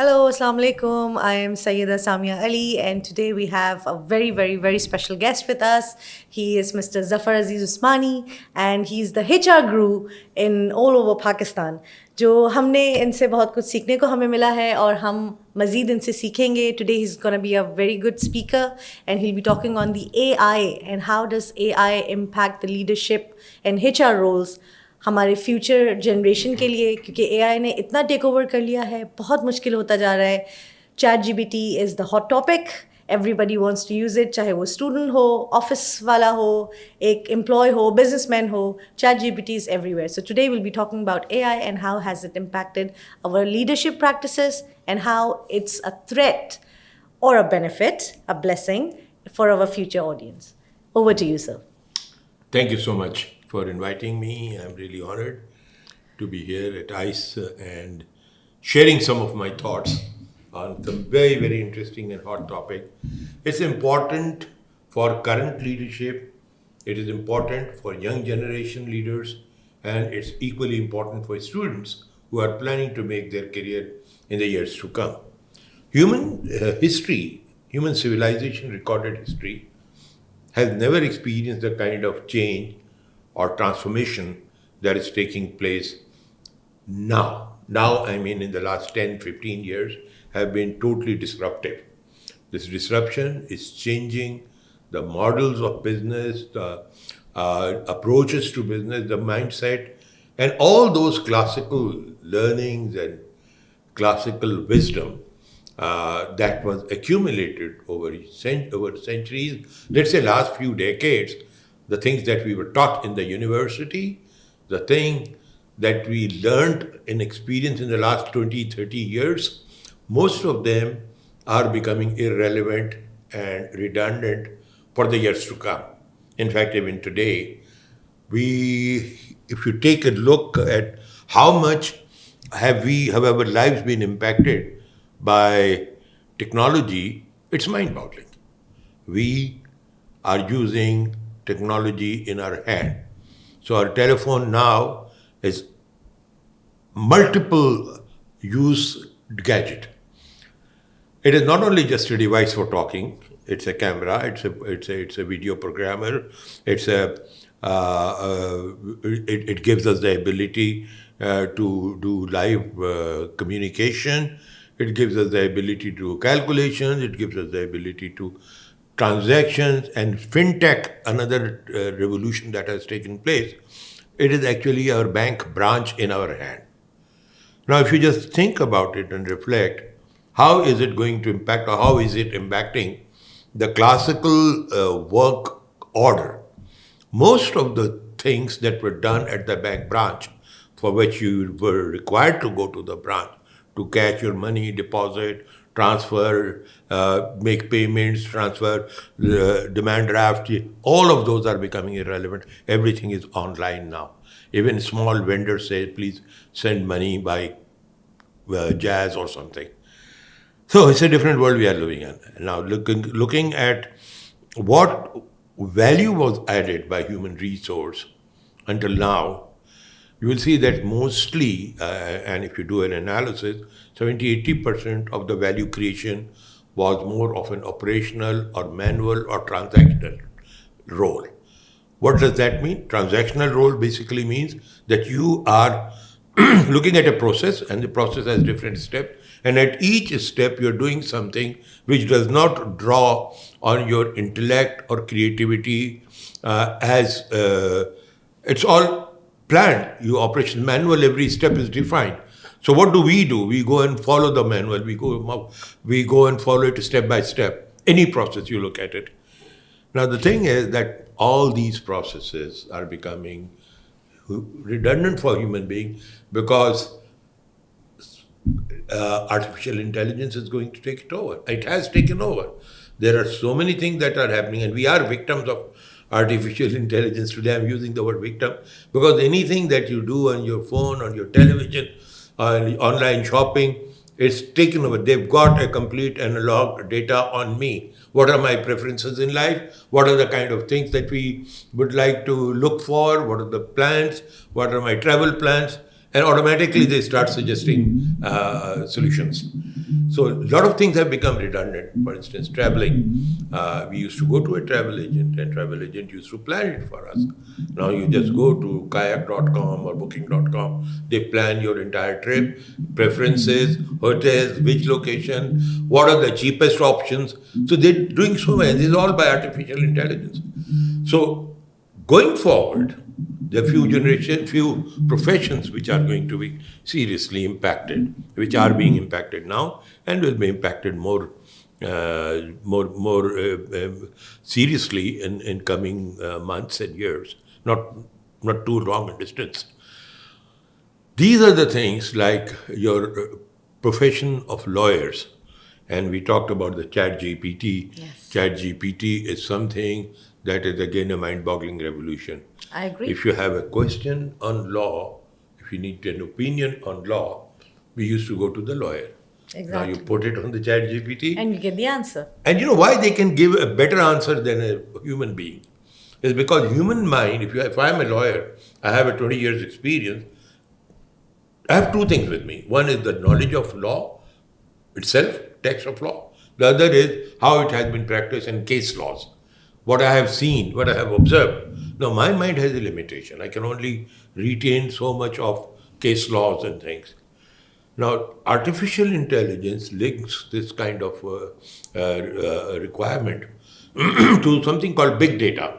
Hello, Assalamu alaikum. I am Sayyida Samia Ali, and today we have a very, very, very special guest with us. He is Mr. Zafar Aziz Osmani, and he's the HR guru in all over Pakistan. जो हमने इनसे बहुत कुछ सीखने को हमें मिला है और हम मज़ीद इनसे सीखेंगे. Today he's going to be a very good speaker, and he'll be talking on the AI and how does AI impact the leadership and HR roles हमारे फ्यूचर जनरेशन के लिए, क्योंकि एआई ने इतना टेक ओवर कर लिया है, बहुत मुश्किल होता जा रहा है. ChatGPT is the hot topic. Everybody wants to use it, चाहे वो स्टूडेंट हो, ऑफिस वाला हो, एक एम्प्लॉय हो, बिजनेसमैन हो. ChatGPT is everywhere. So today will be talking about AI and how has it impacted our leadership practices and how it's a threat or a benefit, a blessing for our future audience. Over to you, sir. Thank you so much for inviting me. I'm really honored to be here at ICE and sharing some of my thoughts on some very, very interesting and hot topic. It's important for current leadership, it is important for young generation leaders, and it's equally important for students who are planning to make their career in the years to come. Human history, human civilization recorded history has never experienced the kind of change or transformation that is taking place now. Now, I mean, in the last 10, 15 years, have been totally disruptive. This disruption is changing the models of business, the approaches to business, the mindset, and all those classical learnings and classical wisdom that was accumulated over centuries, let's say last few decades, the things that we were taught in the university, the thing that we learned in experience in the last 20, 30 years, most of them are becoming irrelevant and redundant for the years to come. In fact, even today, if you take a look at how much have our lives been impacted by technology, it's mind-boggling. We are using technology in our hand. So our telephone now is multiple use gadget. It is not only just a device for talking. It's a camera. It's a video programmer. It gives us the ability to do live communication. It gives us the ability to do calculations. It gives us the ability to transactions, and fintech, another revolution that has taken place. It is actually our bank branch in our hand. Now, if you just think about it and reflect, how is it going to impact, or how is it impacting the classical work order? Most of the things that were done at the bank branch, for which you were required to go to the branch to cash your money, deposit, transfer, make payments, transfer, demand draft, all of those are becoming irrelevant. Everything is online now. Even small vendors say, please send money by jazz or something. So it's a different world we are living in. Now, looking at what value was added by human resource until now, you will see that mostly, and if you do an analysis, 70-80% of the value creation was more of an operational or manual or transactional role. What does that mean? Transactional role basically means that you are looking at a process, and the process has different steps, and at each step you're doing something which does not draw on your intellect or creativity, as it's all planned. You operation manual, every step is defined. So what do? We go and follow the manual. We go and follow it step by step. Any process you look at it. Now the thing is that all these processes are becoming redundant for human beings because artificial intelligence is going to take it over. It has taken over. There are so many things that are happening, and we are victims of artificial intelligence today. I'm using the word victim because anything that you do on your phone, on your television, on online shopping, it's taken over. They've got a complete analog data on me. What are my preferences in life? What are the kind of things that we would like to look for? What are the plans? What are my travel plans? and automatically they start suggesting solutions. So a lot of things have become redundant. For instance, traveling. We used to go to a travel agent, and travel agent used to plan it for us. Now you just go to kayak.com or booking.com. They plan your entire trip, preferences, hotels, which location, what are the cheapest options. So they're doing so many. This is all by artificial intelligence. So going forward, there are few professions which are going to be seriously impacted, which are being impacted now and will be impacted more seriously in coming months and years, not too long a distance. These are the things like your profession of lawyers. And we talked about the chat GPT. Yes. Chat GPT is something that is again a mind-boggling revolution. I agree. If you have a question on law, if you need an opinion on law, we used to go to the lawyer. Now you Exactly. put it on the chat GPT. And you get the answer. And you know why they can give a better answer than a human being? It's because human mind, if I'm a lawyer, I have a 20 years experience, I have two things with me. One is the knowledge of law itself, text of law. The other is how it has been practiced in case laws. What I have seen, what I have observed. Now, my mind has a limitation. I can only retain so much of case laws and things. Now, artificial intelligence links this kind of requirement to something called big data.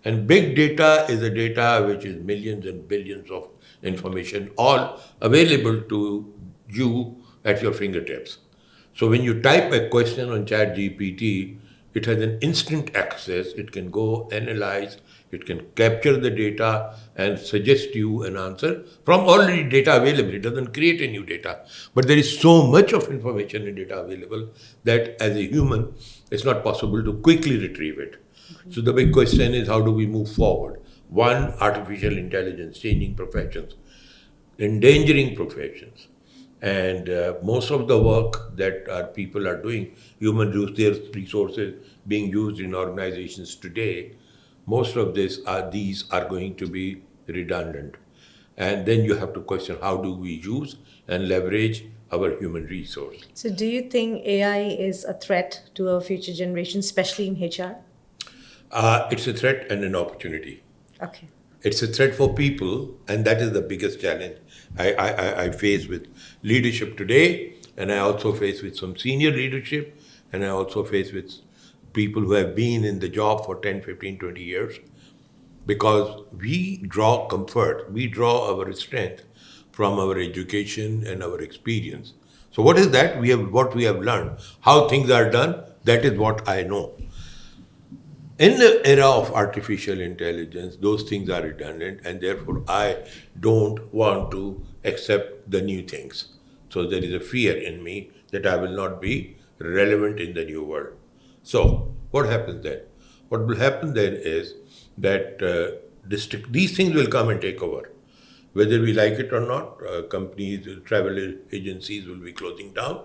And big data is a data which is millions and billions of information, all available to you at your fingertips. So when you type a question on ChatGPT, it has an instant access. It can go analyze, it can capture the data and suggest you an answer from already data available. It doesn't create a new data. But there is so much of information and data available that as a human, it's not possible to quickly retrieve it. So the big question is, how do we move forward? One, artificial intelligence changing professions, endangering professions. And most of the work that our people are doing, human resources being used in organizations today, most of these are going to be redundant. And then you have to question, how do we use and leverage our human resource? So, do you think AI is a threat to our future generation, especially in HR? It's a threat and an opportunity. Okay. It's a threat for people, and that is the biggest challenge I face with leadership today, and I also face with some senior leadership, and I also face with people who have been in the job for 10, 15, 20 years, because we draw comfort, we draw our strength from our education and our experience. So what is that? What we have learned, how things are done, that is what I know. In the era of artificial intelligence, those things are redundant, and therefore I don't want to accept the new things. So there is a fear in me that I will not be relevant in the new world. So what happens then? What will happen then is that these things will come and take over. Whether we like it or not, companies, travel agencies will be closing down.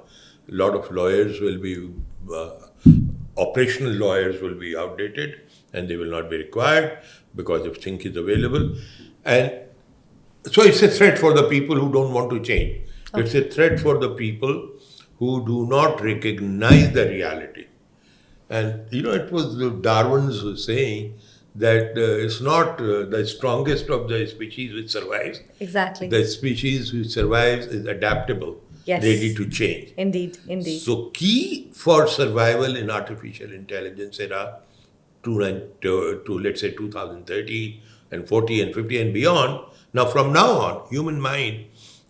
A lot of lawyers will be operational lawyers will be outdated and they will not be required because if think is available. And so it's a threat for the people who don't want to change. Okay. It's a threat for the people who do not recognize the reality. And it was Darwin's saying that it's not the strongest of the species which survives. Exactly. The species which survives is adaptable. Yes. Ready to change. Indeed, indeed. So key for survival in artificial intelligence era to let's say 2030 and 40 and 50 and beyond. Now from now on, human mind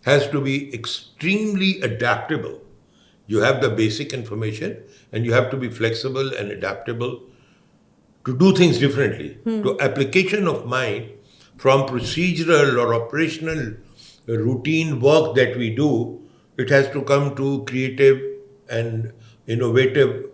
has to be extremely adaptable. You have the basic information and you have to be flexible and adaptable to do things differently. To application of mind from procedural or operational routine work that we do, it has to come to creative and innovative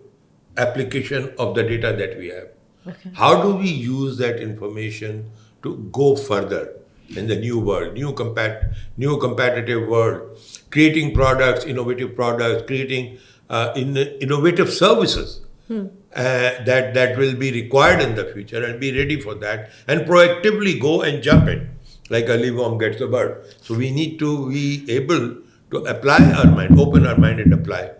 application of the data that we have. Okay. How do we use that information to go further in the new world, new competitive world, creating products, innovative products, creating innovative services that will be required in the future, and be ready for that and proactively go and jump in. like a liveworm gets a bird. So we need to be able to apply our mind, open our mind and apply.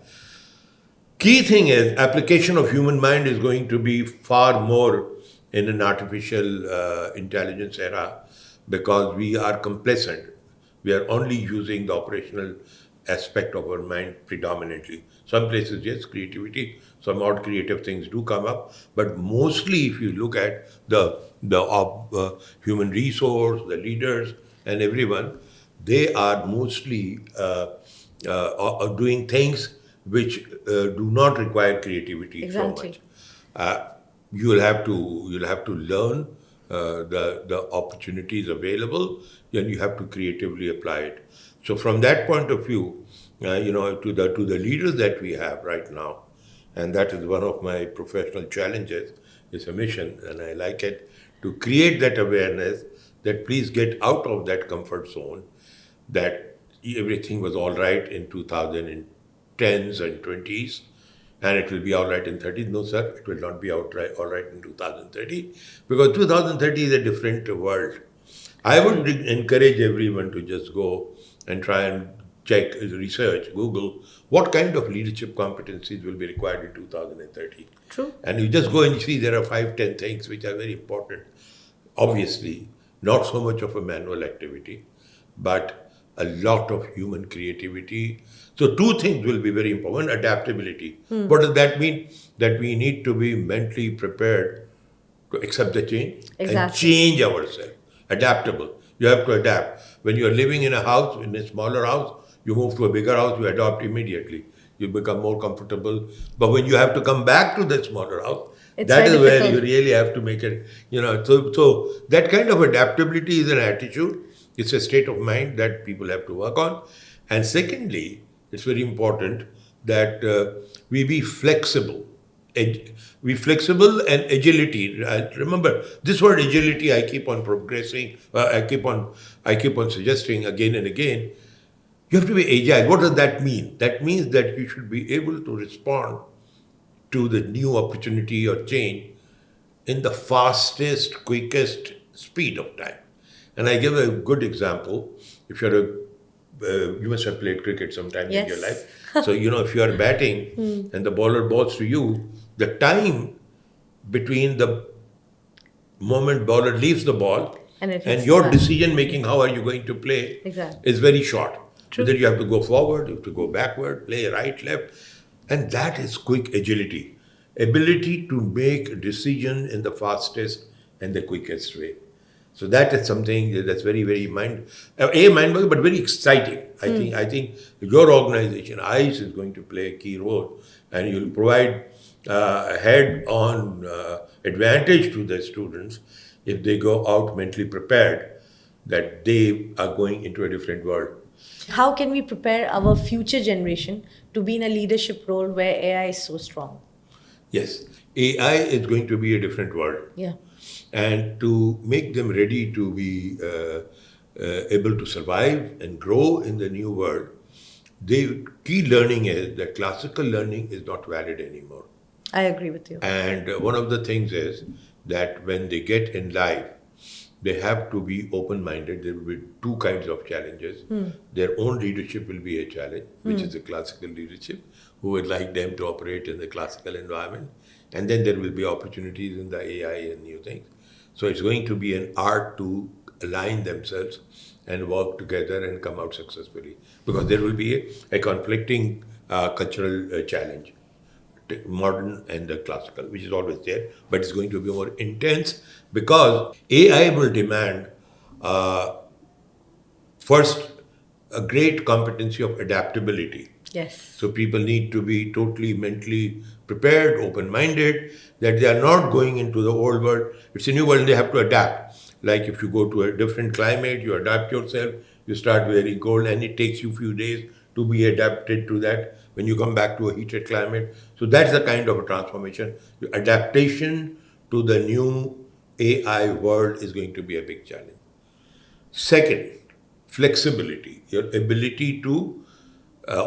Key thing is application of human mind is going to be far more in an artificial intelligence era because we are complacent. We are only using the operational aspect of our mind predominantly. Some places, yes, creativity, some odd creative things do come up, but mostly if you look at the human resource, the leaders, and everyone, they are mostly doing things which do not require creativity so much. Exactly. Uh, you'll have to learn the opportunities available, and you have to creatively apply it. So from that point of view, to the leaders that we have right now, and that is one of my professional challenges. It's a mission, and I like it to create that awareness that please get out of that comfort zone that everything was all right in 2010s and 20s and it will be all right in 30s. No, sir, it will not be all right in 2030 because 2030 is a different world. I would encourage everyone to just go and try and check, research, Google, what kind of leadership competencies will be required in 2030. True. And you just go and see there are 5, 10 things which are very important. Obviously, not so much of a manual activity, but a lot of human creativity. So, two things will be very important. One, adaptability. What does that mean? That we need to be mentally prepared to accept the change and Exactly. change ourselves. Adaptable. You have to adapt. When you are living in a house, in a smaller house, you move to a bigger house, you adapt immediately. You become more comfortable. But when you have to come back to the smaller house, It's that very is where you difficult. really have to make it, so that kind of adaptability is an attitude. It's a state of mind that people have to work on. And secondly, it's very important that we be flexible. Be flexible and agility. Remember this word agility. I keep on progressing. I keep on suggesting again and again. You have to be agile. What does that mean? That means that you should be able to respond to the new opportunity or change in the fastest, quickest speed of time. And I give a good example. If you're you must have played cricket sometime in your life. Yes. So, if you are batting and the bowler balls to you, the time between the moment bowler leaves the ball And it and hits the your bat. decision making, how are you going to play, Exactly. is very short. True. Either you have to go forward, you have to go backward, play right, left, and that is quick agility, ability to make a decision in the fastest and the quickest way. So that is something that's very, very mind-blowing, but very exciting. I think your organization, ICE, is going to play a key role, and you'll provide head-on advantage to the students if they go out mentally prepared that they are going into a different world. How can we prepare our future generation to be in a leadership role where AI is so strong? Yes, AI is going to be a different world. Yeah. And to make them ready to be able to survive and grow in the new world, the key learning is that classical learning is not valid anymore. I agree with you. And one of the things is that when they get in life, they have to be open minded. There will be two kinds of challenges. Their own leadership will be a challenge, which is the classical leadership, who would like them to operate in the classical environment. And then there will be opportunities in the AI and new things. So it's going to be an art to align themselves and work together and come out successfully because there will be a conflicting cultural challenge, modern and the classical, which is always there, but it's going to be more intense because AI will demand uh, first a great competency of adaptability. Yes. So people need to be totally mentally prepared, open-minded, that they are not going into the old world. It's a new world and they have to adapt. Like if you go to a different climate, you adapt yourself, you start wearing gold and it takes you a few days to be adapted to that when you come back to a heated climate. So that's the kind of a transformation. The adaptation to the new AI world is going to be a big challenge. Second, flexibility, your ability to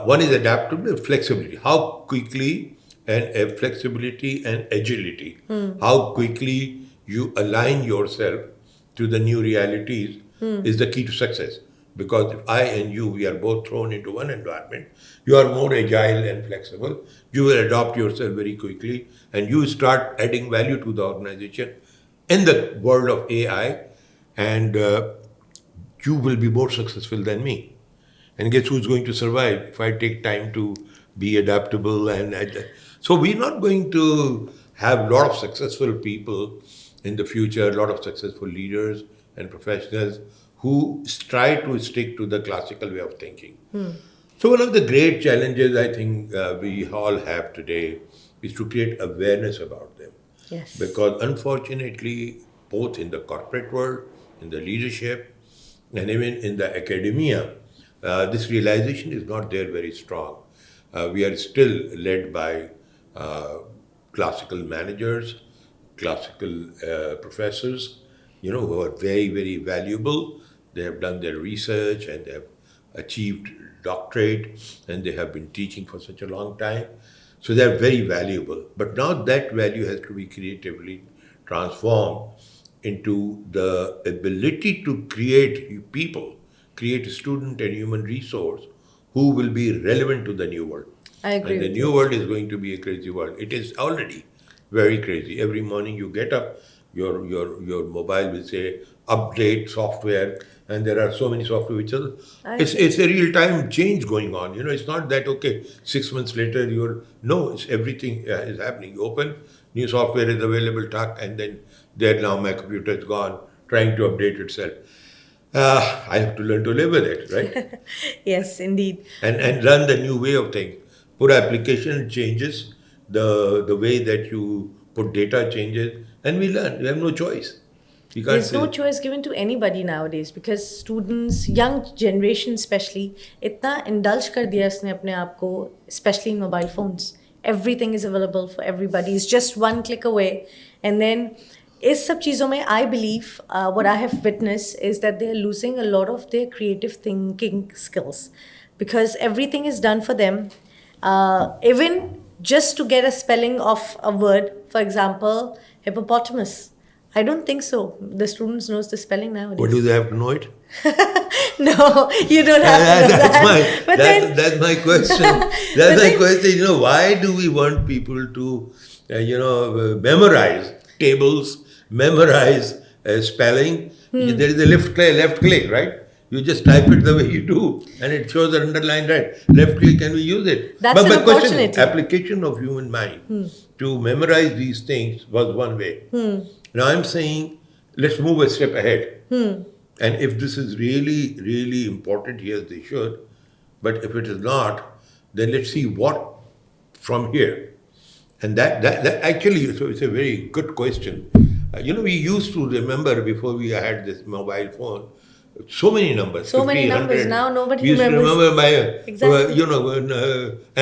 one is adaptability, flexibility. How quickly and flexibility and agility. How quickly you align yourself to the new realities is the key to success. Because if I and you, we are both thrown into one environment, you are more agile and flexible. You will adopt yourself very quickly and you start adding value to the organization in the world of AI, and you will be more successful than me. And guess who's going to survive if I take time to be adaptable and so we're not going to have a lot of successful people in the future, a lot of successful leaders and professionals who try to stick to the classical way of thinking. So one of the great challenges I think we all have today is to create awareness about them. Yes. Because unfortunately, both in the corporate world, in the leadership, and even in the academia, this realization is not there very strong. We are still led by uh, classical managers, classical professors, who are very, very valuable. They have done their research and they have achieved doctorate and they have been teaching for such a long time. So they are very valuable. But now that value has to be creatively transformed into the ability to create people, create a student and human resource who will be relevant to the new world. I agree And the with new you. world is going to be a crazy world. It is already very crazy. Every morning you get up, your mobile will say update software, and there are so many software which are I agree. it's a real time change going on. It's not that okay 6 months later you're no, it's everything is happening. You open new software is available, tuck, and then there now my computer is gone trying to update itself. I have to learn to live with it, right? Yes, indeed. And learn the new way of things. Put application changes, the way that you put data changes, and we learn. We have no choice. You can't There's no say, choice given to anybody nowadays because students, young generation especially, इतना indulge कर दिया इसने अपने आप को, especially in mobile phones. Everything is available for everybody. It's just one click away. And then इस सब चीज़ों में I believe what I have witnessed is that they're losing a lot of their creative thinking skills because everything is done for them. Even just to get a spelling of a word, for example, hippopotamus. I don't think so. The students knows the spelling what do nowadays. they have to know it? No, you don't have to know That's my that. But then, that's my question. but That's my then, question. Why do we want people to, memorize tables, memorize spelling? There is a left click, right? You just type it the way you do, and it shows the underline right. Left click, and we use it. that's But an my question is, opportunity. application of human mind to memorize these things was one way. Now I'm saying, let's move a step ahead. And if this is really, really important, yes, they should. But if it is not, then let's see what from here. And that actually, so it's a very good question. We used to remember before we had this mobile phone, so many numbers, So many 50, numbers. 100. Now nobody We used to remembers. remember my, Exactly.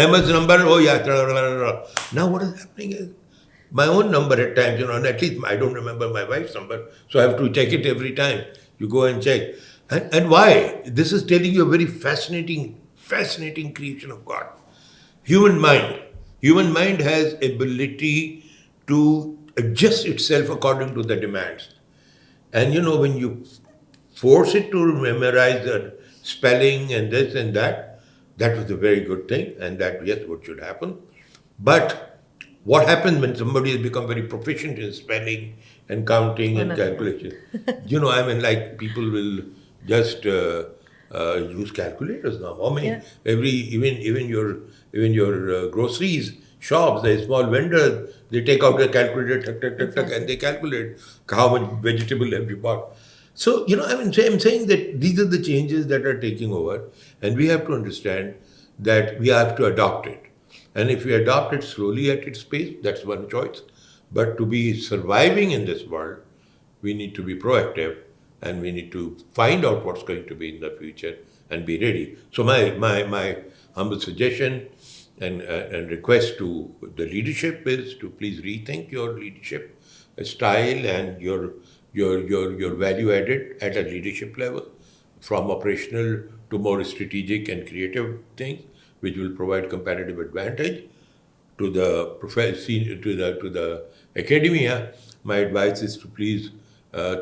Ahmed's number, oh yeah, blah, blah, blah, blah. Now what is happening is, my own number at times, and at least I don't remember my wife's number, so I have to check it every time. You go and check. And why? This is telling you a very fascinating creation of God. Human mind. Human mind has ability to adjust itself according to the demands. And when you force it to memorize the spelling and this and that, that was a very good thing, and that, yes, what should happen. But what happens when somebody has become very proficient in spelling and counting Oh, and nothing. calculation? Like people will just use calculators now. How many? Yeah. Even your groceries shops, the small vendors, they take out their calculator, tuck, tuck, tuck, tuck, and they calculate how much vegetable have you bought. So, I'm saying that these are the changes that are taking over, and we have to understand that we have to adopt it. And if we adopt it slowly at its pace, that's one choice. But to be surviving in this world, we need to be proactive and we need to find out what's going to be in the future and be ready. So my humble suggestion and request to the leadership is to please rethink your leadership style and your value added at a leadership level, from operational to more strategic and creative things, which will provide competitive advantage to the to the academia. My advice is to please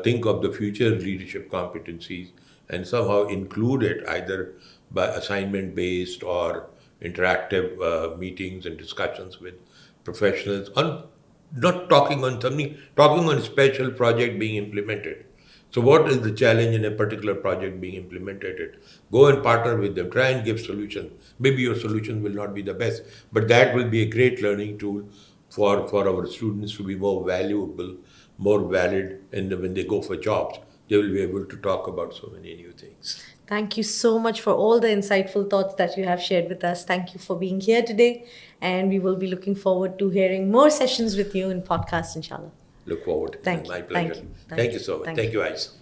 think of the future leadership competencies and somehow include it either by assignment based or interactive meetings and discussions with professionals on not talking on something, talking on a special project being implemented. So, what is the challenge in a particular project being implemented? Go and partner with them, try and give solutions. Maybe your solution will not be the best, but that will be a great learning tool for our students to be more valuable, more valid, and when they go for jobs, they will be able to talk about so many new things. Thank you so much for all the insightful thoughts that you have shared with us. Thank you for being here today. And we will be looking forward to hearing more sessions with you in podcast, inshallah. Look forward. Thank you. My pleasure. Thank you. Thank you so much. Thank you, Ais.